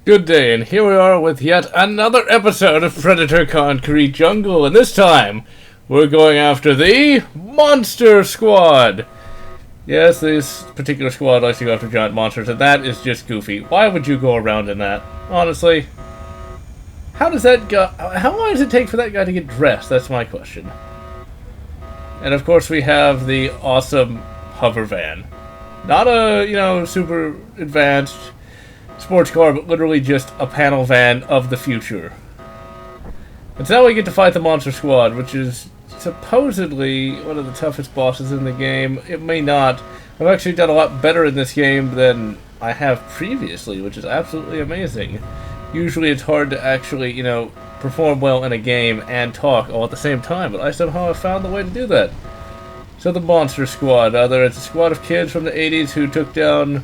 Good day, and here we are with yet another episode of Predator Concrete Jungle, and this time we're going after the Monster Squad. Yes, this particular squad likes to go after giant monsters, and that is just goofy. Why would you go around in that? Honestly, how long does it take for that guy to get dressed? That's my question. And of course we have the awesome hover van. Not a, super advanced sports car, but literally just a panel van of the future. And so now we get to fight the Monster Squad, which is supposedly one of the toughest bosses in the game. It may not. I've actually done a lot better in this game than I have previously, which is absolutely amazing. Usually it's hard to actually, perform well in a game and talk all at the same time, but I somehow have found the way to do that. So the Monster Squad, it's a squad of kids from the 80s who took down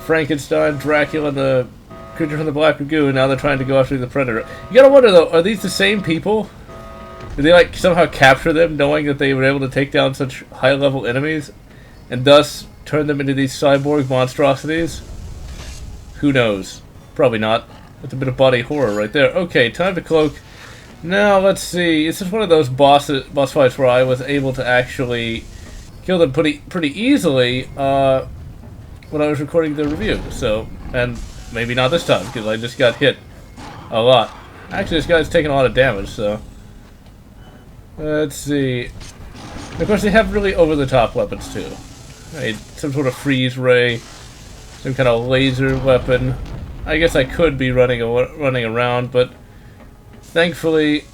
Frankenstein, Dracula, and the creature from the Black Lagoon. Now they're trying to go after the Predator. You gotta wonder though, are these the same people? Did they somehow capture them, knowing that they were able to take down such high-level enemies, and thus turn them into these cyborg monstrosities? Who knows? Probably not. That's a bit of body horror right there. Okay, time to cloak. Now let's see. This is one of those boss fights where I was able to actually kill them pretty easily when I was recording the review. So, and maybe not this time because I just got hit a lot. Actually, this guy's taking a lot of damage. So, let's see. And of course, they have really over-the-top weapons too. Right? Some sort of freeze ray, some kind of laser weapon. I guess I could be running around, but thankfully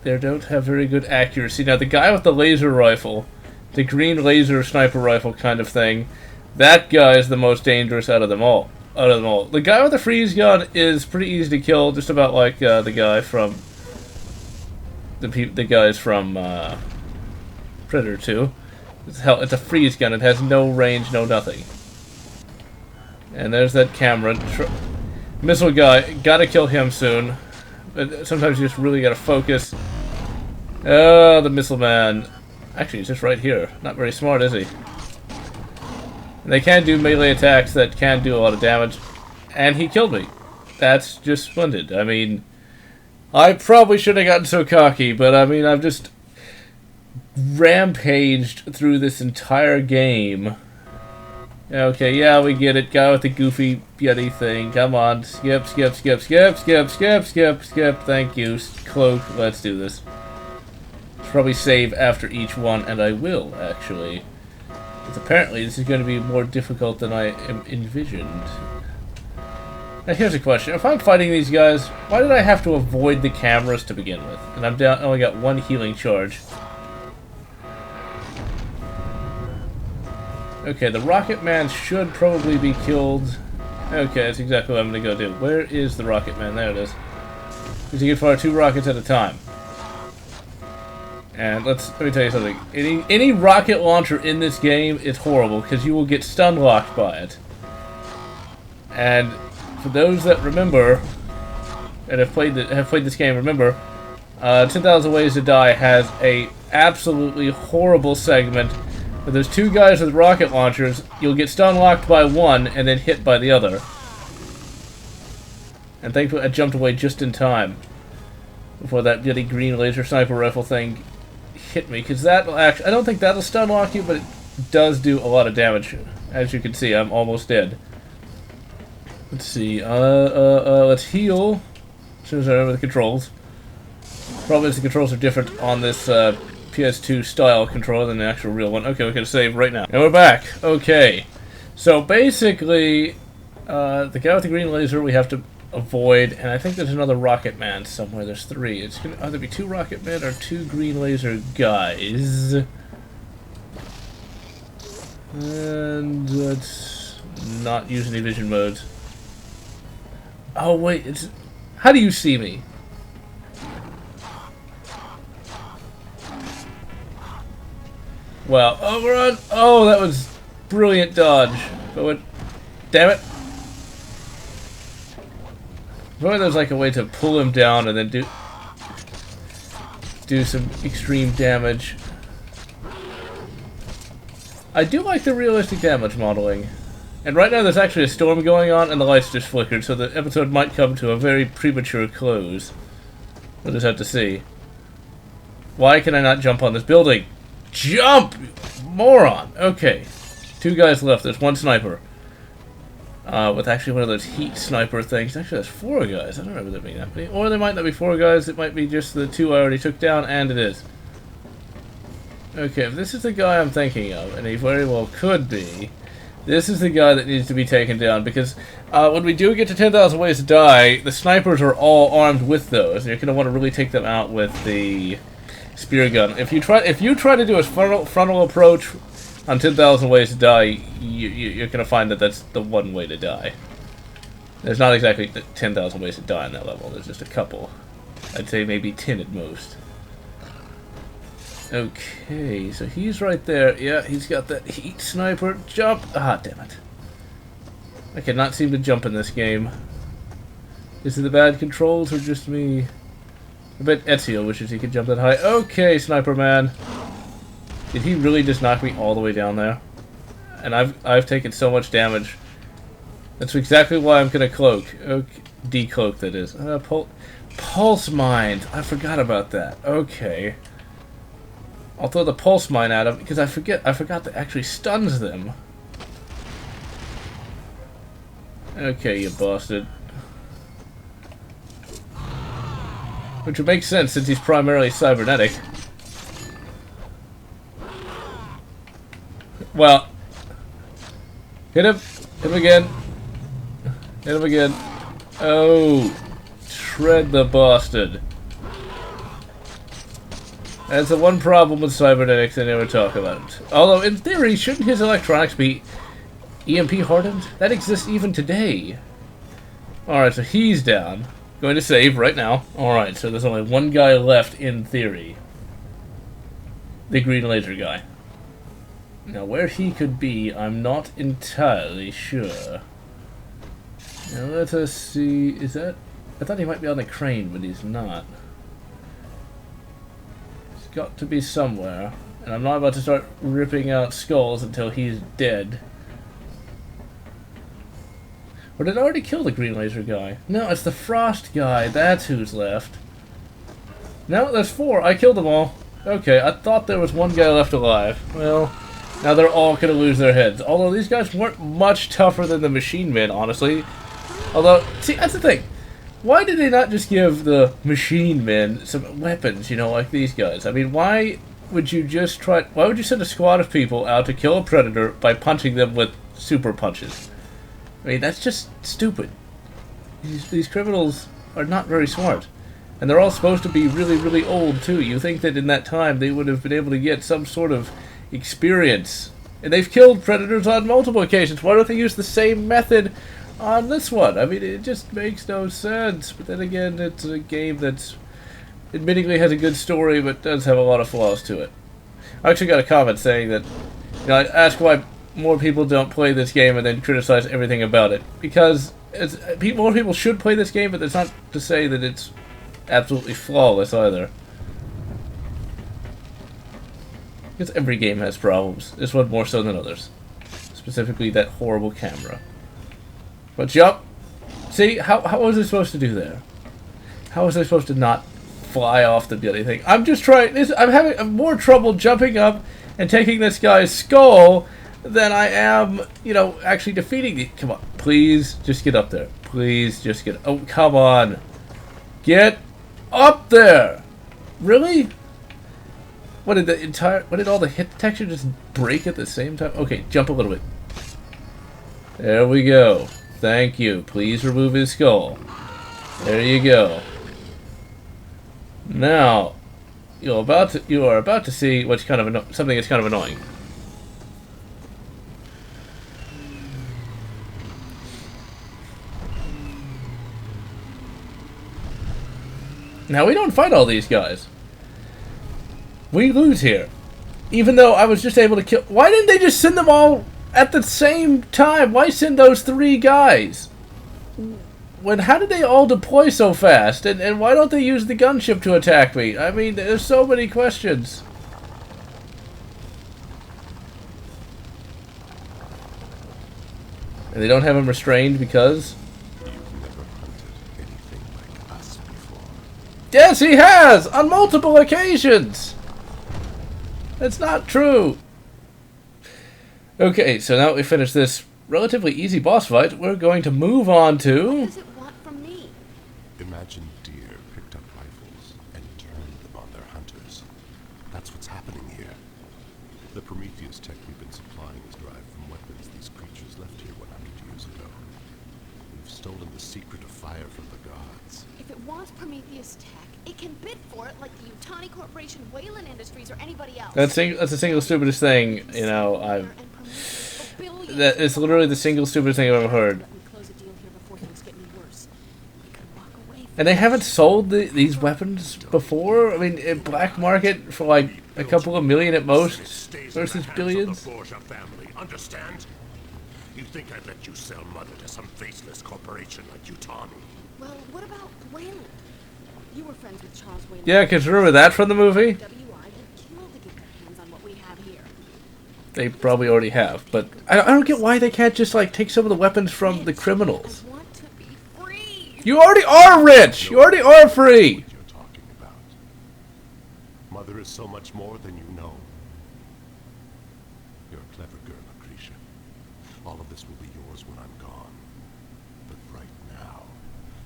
they don't have very good accuracy. Now, the guy with the laser rifle, the green laser sniper rifle kind of thing, that guy is the most dangerous out of them all. The guy with the freeze gun is pretty easy to kill, just about like the guy from the guys from Predator 2. It's a freeze gun. It has no range, no nothing. And there's that camera. Missile guy. Gotta kill him soon. But sometimes you just really gotta focus. Oh, the missile man. Actually, he's just right here. Not very smart, is he? And they can do melee attacks that can do a lot of damage. And he killed me. That's just splendid. I mean, I probably shouldn't have gotten so cocky, but I mean, I've just rampaged through this entire game. Okay, yeah, we get it. Guy with the goofy yeti thing. Come on. Skip. Thank you. Cloak. Let's do this. Probably save after each one, and I will, actually. Because apparently this is going to be more difficult than I envisioned. Now here's a question. If I'm fighting these guys, why did I have to avoid the cameras to begin with? And I'm down. Only got one healing charge. Okay, the Rocket Man should probably be killed. Okay, that's exactly what I'm going to go do. Where is the Rocket Man? There it is. Because you can fire 2 rockets at a time. And let me tell you something. Any rocket launcher in this game is horrible because you will get stun locked by it. And for those that remember and have played this game, remember, 10,000 Ways to Die has a absolutely horrible segment. If there's 2 guys with rocket launchers, you'll get stun locked by one and then hit by the other. And thankfully I jumped away just in time before that yeti green laser sniper rifle thing hit me, because that'll actually, I don't think that'll stun lock you, but it does do a lot of damage. As you can see, I'm almost dead. Let's see, let's heal as soon as I remember the controls. Problem is the controls are different on this PS2 style controller than the actual real one. Okay, we're gonna save right now. And we're back. Okay. So basically, the guy with the green laser we have to avoid, and I think there's another Rocket Man somewhere. There's 3. It's gonna either be 2 Rocket Men or 2 green laser guys. And let's not use any vision modes. Oh wait, how do you see me? Wow. Oh, we're on. Oh, that was brilliant dodge. But what? Damn it. Probably there's like a way to pull him down and then do some extreme damage. I do like the realistic damage modeling. And right now there's actually a storm going on and the lights just flickered, so the episode might come to a very premature close. We'll just have to see. Why can I not jump on this building? Jump! Moron! Okay. 2 guys left. There's 1 sniper. With actually one of those heat sniper things. Actually, there's 4 guys. I don't remember there being that many. Or there might not be 4 guys. It might be just the 2 I already took down, and it is. Okay, if this is the guy I'm thinking of, and he very well could be, this is the guy that needs to be taken down, because when we do get to 10,000 Ways to Die, the snipers are all armed with those, and you're going to want to really take them out with the spear gun. If you try to do a frontal approach on 10,000 Ways to Die, you're going to find that that's the one way to die. There's not exactly 10,000 ways to die on that level. There's just a couple. I'd say maybe 10 at most. Okay, so he's right there. Yeah, he's got that heat sniper. Jump! Ah, damn it. I cannot seem to jump in this game. Is it the bad controls or just me? I bet Ezio wishes he could jump that high. Okay, Sniper Man. Did he really just knock me all the way down there? And I've taken so much damage. That's exactly why I'm gonna cloak. Okay, decloak, that is. Pulse mine. I forgot about that. Okay. I'll throw the pulse mine at him because I forgot that actually stuns them. Okay, you bastard. Which would make sense since he's primarily cybernetic. Well, hit him. Hit him again. Hit him again. Oh, shred the bastard. That's the one problem with cybernetics I never talk about. Although, in theory, shouldn't his electronics be EMP hardened? That exists even today. Alright, so he's down. Going to save right now. Alright, so there's only 1 guy left in theory. The green laser guy. Now, where he could be, I'm not entirely sure. Now, let us see. Is that... I thought he might be on the crane, but he's not. Got to be somewhere, and I'm not about to start ripping out skulls until he's dead. Or did I already kill the green laser guy? No, it's the frost guy. That's who's left. No, there's 4. I killed them all. Okay, I thought there was 1 guy left alive. Well, now they're all gonna lose their heads. Although these guys weren't much tougher than the machine men, honestly. Although, see, that's the thing. Why did they not just give the machine men some weapons, you know, like these guys? I mean, why would you just try... Why would you send a squad of people out to kill a predator by punching them with super punches? I mean, that's just stupid. These criminals are not very smart. And they're all supposed to be really, really old, too. You think that in that time they would have been able to get some sort of experience. And they've killed predators on multiple occasions. Why don't they use the same method on this one? I mean, it just makes no sense. But then again, it's a game that's admittingly has a good story, but does have a lot of flaws to it. I actually got a comment saying that, you know, I ask why more people don't play this game and then criticize everything about it. Because more people should play this game, but that's not to say that it's absolutely flawless either. Because every game has problems. This one more so than others. Specifically that horrible camera. But yup. See, how was I supposed to do there? How was I supposed to not fly off the bloody thing? I'm just trying... I'm having more trouble jumping up and taking this guy's skull than I am, you know, actually defeating the... Come on. Please, just get up there. Please, just get... Oh, come on. Get up there! Really? What did all the hit detection just break at the same time? Okay, jump a little bit. There we go. Thank you. Please remove his skull. There you go. Now, you are about to see what's kind of something that's kind of annoying. Now, we don't fight all these guys. We lose here. Even though I was just able to kill... Why didn't they just send them all at the same time? Why send those 3 guys? How did they all deploy so fast? And why don't they use the gunship to attack me? I mean, there's so many questions. And they don't have him restrained because... You've never hunted anything like us before. Yes, he has! On multiple occasions! That's not true! Okay, so now that we finish this relatively easy boss fight, we're going to move on to... What does it want from me? Imagine deer picked up rifles and turned them on their hunters. That's what's happening here. The Prometheus tech we've been supplying is derived from weapons these creatures left here 100 years ago. We've stolen the secret of fire from the gods. If it wants Prometheus tech, it can bid for it like the Utani Corporation, Wayland Industries, or anybody else. That's the single stupidest thing, you know, I've... That is literally the single stupidest thing I've ever heard. And they haven't sold these weapons before? I mean, in black market for like a couple of million at most versus billions? Understand? You think I'd let you sell mother to some faceless corporation like Utani? Well, what about Wayland? You were friends with Charles Wayland. Yeah, because remember that from the movie? WI had killed to get their hands on what we have here. They probably already have, but I don't get why they can't just like take some of the weapons from the criminals. I want to be free. You already are rich! You already are free! What you're talking about. Mother is so much more than you know. You're a clever girl, Lucretia. All of this will be yours when I'm gone. But right now,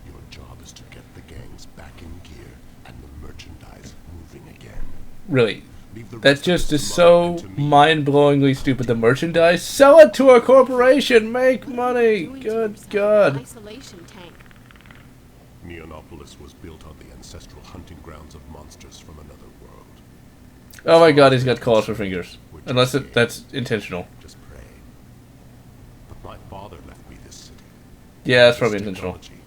your job is to get the gangs back in gear and the merchandise moving again. Really? Leave the That rest of just this is to so Mother and to me. mind-blowingly stupid. The merchandise? Sell it to a corporation! Make money! Good God. Isolation tank. Neonopolis was built on the ancestral hunting grounds of monsters from another world. Oh my God, he's got claws for fingers. Unless that's intentional. Just pray. But my father left me this city. Yeah, that's this probably intentional. technology.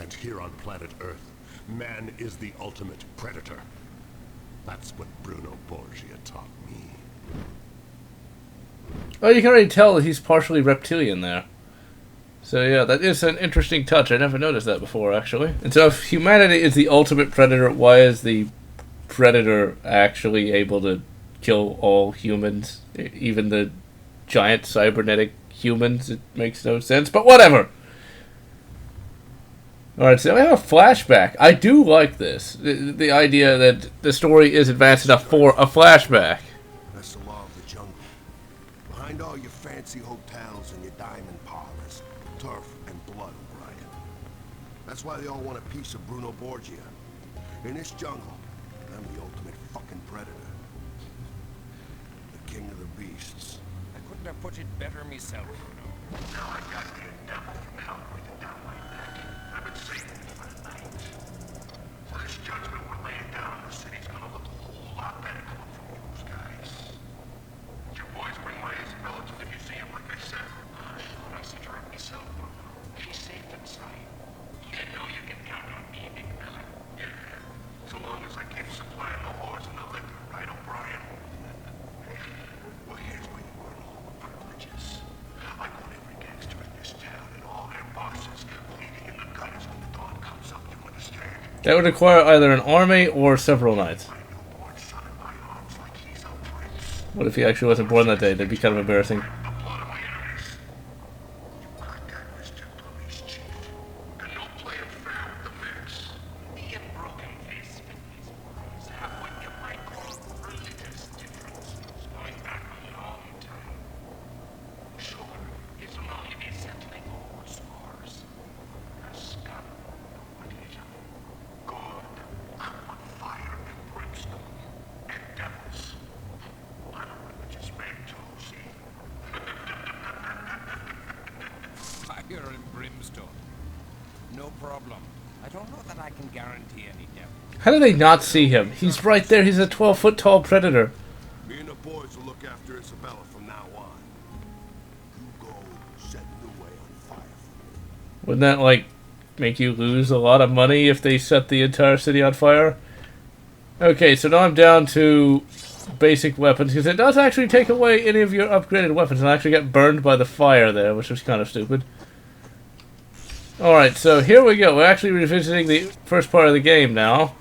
And here on planet Earth, man is the ultimate predator. That's what Bruno Borgia taught me. Oh, you can already tell that he's partially reptilian there. So yeah, that is an interesting touch. I never noticed that before, actually. And so if humanity is the ultimate predator, why is the predator actually able to kill all humans? Even the giant cybernetic humans? It makes no sense, but whatever! Alright, so I have a flashback. I do like this. The idea that the story is advanced enough for a flashback. That's the law of the jungle. Behind all your fancy hotels and your diamond parlors, turf and blood, O'Brien. That's why they all want a piece of Bruno Borgia. In this jungle, I'm the ultimate fucking predator. The king of the beasts. I couldn't have put it better myself, Bruno. Now I got to get devil from hell with it down like that. I've been saving it for the night. So this judgment we're laying down in the city's gonna look a whole lot better coming from you guys. Did your boys bring my Isabella to the museum like I said? I thought I sent her up myself. She's safe inside. You know you can count on me, Big Miller. Yeah, so long as I keep supplying the whores and the liquor, right, O'Brien? Well, here's where you earn all the privileges. I want every gangster in this town and all their bosses bleeding in the gutters when the dawn comes up, you understand? That would require either an army or several knights. My newborn son in my arms like he's a prince. What if he actually wasn't born that day? That'd be kind of embarrassing. The blood of my enemies. You got that, Mr. Police Chief. And no playing fair with the mix. The broken face fitness have what you might call religious differences going back a long time. Sure. It's only be settling old scores. A scum, what is it? Good. I want fire and brimstone. And devils. I'm a religious man too, see? Fire and brimstone. No problem. I don't know that I can guarantee any devil. How do they not see him? He's right there. He's a 12-foot tall predator. Me and the boys will look after Isabella from now on. You go set the way on fire for me. Wouldn't that, like, make you lose a lot of money if they set the entire city on fire? Okay, so now I'm down to basic weapons, because it does actually take away any of your upgraded weapons, and I actually get burned by the fire there, which was kind of stupid. Alright, so here we go. We're actually revisiting the first part of the game now.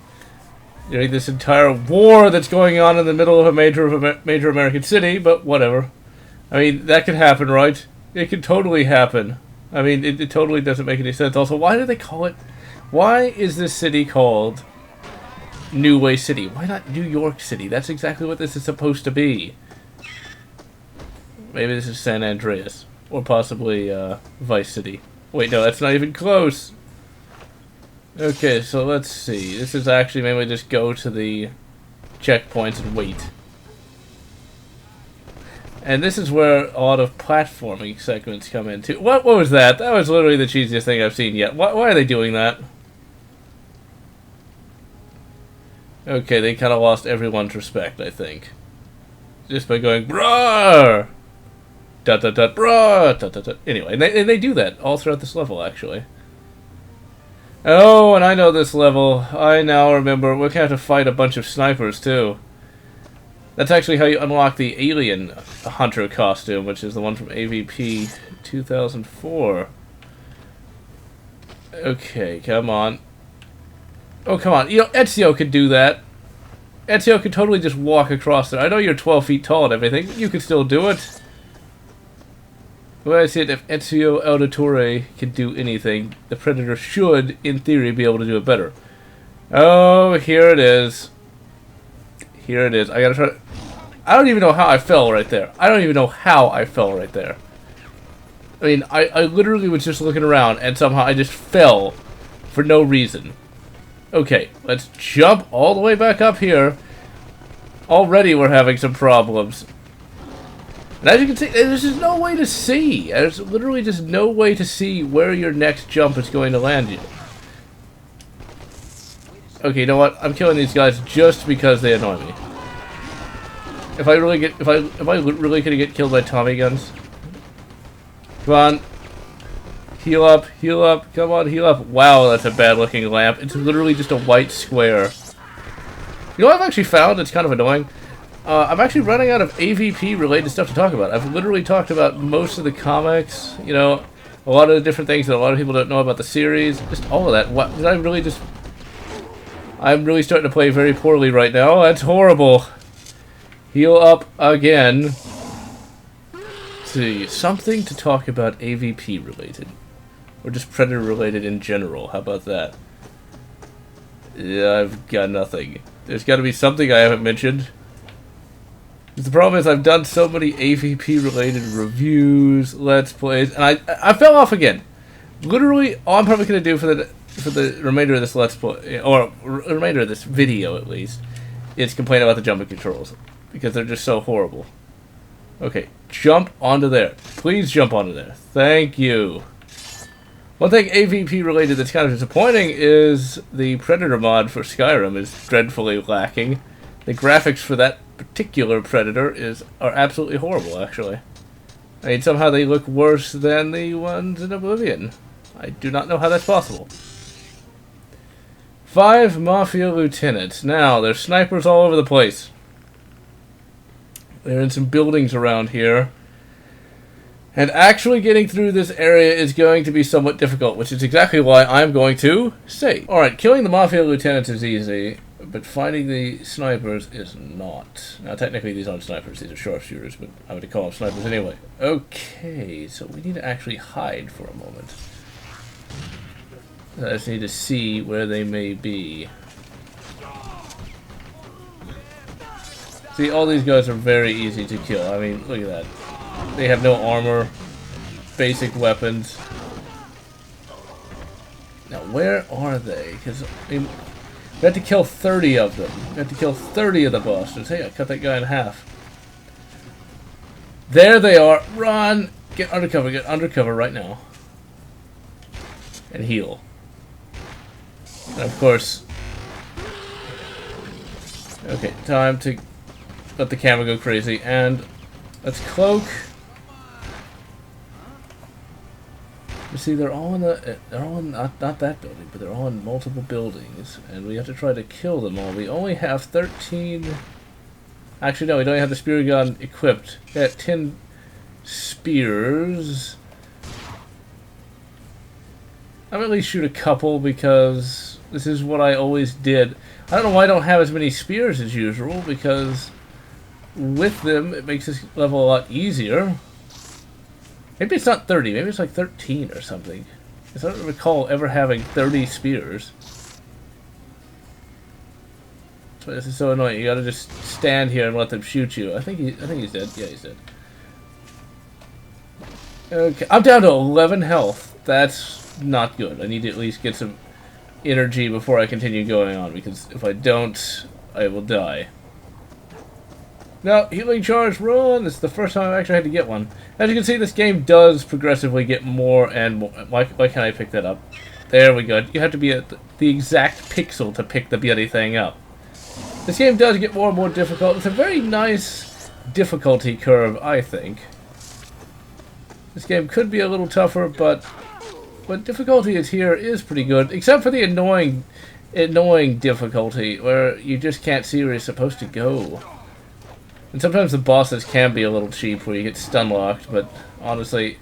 During this entire war that's going on in the middle of a major American city, but whatever. I mean, that could happen, right? It could totally happen. I mean, it totally doesn't make any sense. Also, why do they call it... Why is this city called New Way City? Why not New York City? That's exactly what this is supposed to be. Maybe this is San Andreas. Or possibly Vice City. Wait, no, that's not even close. Okay, so let's see. This is actually maybe just go to the checkpoints and wait. And this is where a lot of platforming segments come into. What was that? That was literally the cheesiest thing I've seen yet. Why are they doing that? Okay, they kind of lost everyone's respect, I think. Just by going, brrrr! Dot dot dot, brrrr! Dot dot dot. Anyway, and they do that all throughout this level, actually. Oh, and I know this level. I now remember we're going to have to fight a bunch of snipers, too. That's actually how you unlock the Alien Hunter costume, which is the one from AVP 2004. Okay, come on. Oh, come on. You know, Ezio could do that. Ezio could totally just walk across there. I know you're 12 feet tall and everything, but you could still do it. The way I see it, if Ezio Auditore can do anything, the Predator should, in theory, be able to do it better. Oh, here it is. Here it is. I gotta try. I don't even know how I fell right there. I don't even know how I fell right there. I mean, I literally was just looking around and somehow I just fell for no reason. Okay, let's jump all the way back up here. Already we're having some problems. And as you can see, there's just no way to see. There's literally just no way to see where your next jump is going to land you. Okay, you know what? I'm killing these guys just because they annoy me. If I really get, am I really gonna get killed by Tommy guns? Come on, heal up, come on, heal up. Wow, that's a bad looking lamp. It's literally just a white square. You know what I've actually found? It's kind of annoying. I'm actually running out of AVP related stuff to talk about. I've literally talked about most of the comics. You know, a lot of the different things that a lot of people don't know about the series. Just all of that. What did I really just? I'm really starting to play very poorly right now. That's horrible. Heal up again. Let's see, something to talk about AVP related. Or just Predator related in general. How about that? Yeah, I've got nothing. There's got to be something I haven't mentioned. The problem is I've done so many AVP related reviews, let's plays, and I fell off again. Literally, all I'm probably going to do for the remainder of this let's play, or remainder of this video at least, is complain about the jumping controls. Because they're just so horrible. Okay, jump onto there. Please jump onto there. Thank you. One thing AVP related that's kind of disappointing is the Predator mod for Skyrim is dreadfully lacking. The graphics for that particular Predator are absolutely horrible, actually. I mean, somehow they look worse than the ones in Oblivion. I do not know how that's possible. 5 Mafia lieutenants. Now, there's snipers all over the place. They're in some buildings around here. And actually getting through this area is going to be somewhat difficult, which is exactly why I'm going to say. Alright, killing the Mafia lieutenants is easy, but finding the snipers is not. Now, technically these aren't snipers, these are sharpshooters, but I'm going to call them snipers anyway. Okay, so we need to actually hide for a moment. I just need to see where they may be. See, all these guys are very easy to kill. I mean, look at that. They have no armor, basic weapons. Now, where are they? Because I mean, we had to kill 30 of them. We had to kill 30 of the bastards. Hey, I cut that guy in half. There they are. Run! Get undercover right now. And heal. And of course... Okay, time to let the camera go crazy, and let's cloak. You see, they're all in not that building, but they're all in multiple buildings, and we have to try to kill them all. We only have 13. Actually, no, we don't have the spear gun equipped. We got 10 spears. I'm at least shoot a couple because this is what I always did. I don't know why I don't have as many spears as usual, because with them it makes this level a lot easier. Maybe it's not 30, maybe it's like 13 or something. I don't recall ever having 30 spears. That's why this is so annoying. You gotta just stand here and let them shoot you. I think he's dead. Yeah, he's dead. Okay, I'm down to 11 health. That's not good. I need to at least get some energy before I continue going on, because if I don't, I will die. Now, healing charge, run! This is the first time I've actually had to get one. As you can see, this game does progressively get more and more. Why can't I pick that up? There we go. You have to be at the exact pixel to pick the bloody thing up. This game does get more and more difficult. It's a very nice difficulty curve, I think. This game could be a little tougher, but difficulty is here is pretty good, except for the annoying difficulty where you just can't see where you're supposed to go. And sometimes the bosses can be a little cheap where you get stun locked, but honestly,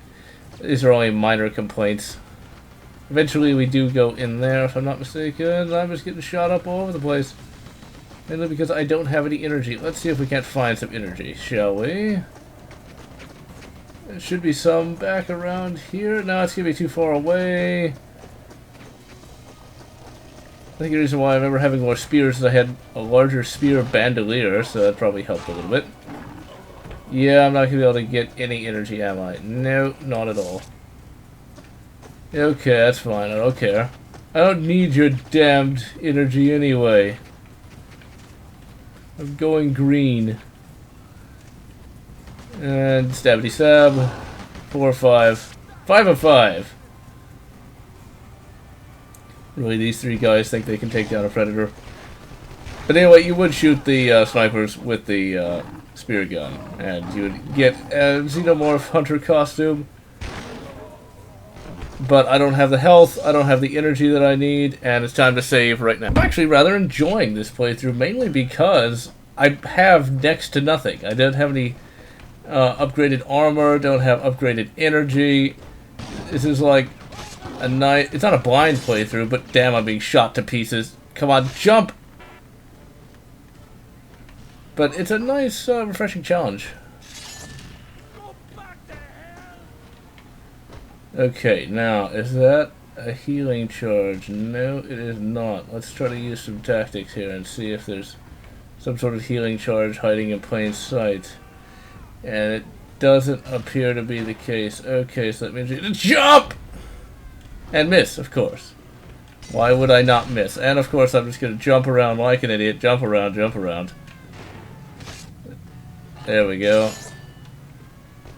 these are only minor complaints. Eventually we do go in there, if I'm not mistaken. I'm just getting shot up all over the place. Mainly because I don't have any energy. Let's see if we can't find some energy, shall we? There should be some back around here. No, it's gonna be too far away. I think the reason why I remember having more spears is I had a larger spear bandolier, so that probably helped a little bit. Yeah, I'm not going to be able to get any energy, am I? No, not at all. Okay, that's fine. I don't care. I don't need your damned energy anyway. I'm going green. And stabby stab. 4 or 5. 5 of 5. Really, these three guys think they can take down a predator. But anyway, you would shoot the snipers with the spear gun, and you would get a Xenomorph hunter costume. But I don't have the health, I don't have the energy that I need, and it's time to save right now. I'm actually rather enjoying this playthrough, mainly because I have next to nothing. I don't have any upgraded armor, don't have upgraded energy. This is like a night. It's not a blind playthrough, but damn, I'm being shot to pieces. Come on, jump! But it's a nice, refreshing challenge. Okay, now, is that a healing charge? No, it is not. Let's try to use some tactics here and see if there's some sort of healing charge hiding in plain sight. And it doesn't appear to be the case. Okay, so that means you jump! And miss, of course. Why would I not miss? And of course I'm just going to jump around like an idiot. Jump around, jump around. There we go.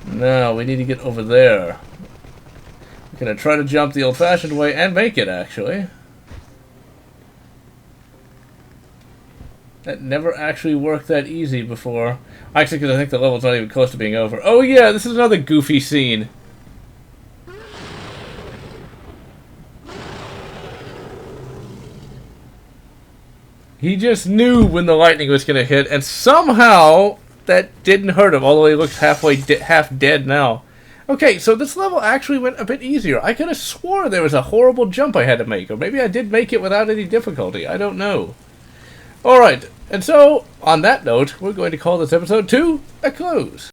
Now we need to get over there. We're going to try to jump the old-fashioned way and make it, actually. That never actually worked that easy before. Actually, because I think the level's not even close to being over. Oh yeah, this is another goofy scene. He just knew when the lightning was going to hit, and somehow that didn't hurt him, although he looks half dead now. Okay, so this level actually went a bit easier. I could have swore there was a horrible jump I had to make, or maybe I did make it without any difficulty. I don't know. Alright, and so, on that note, we're going to call this episode to a close.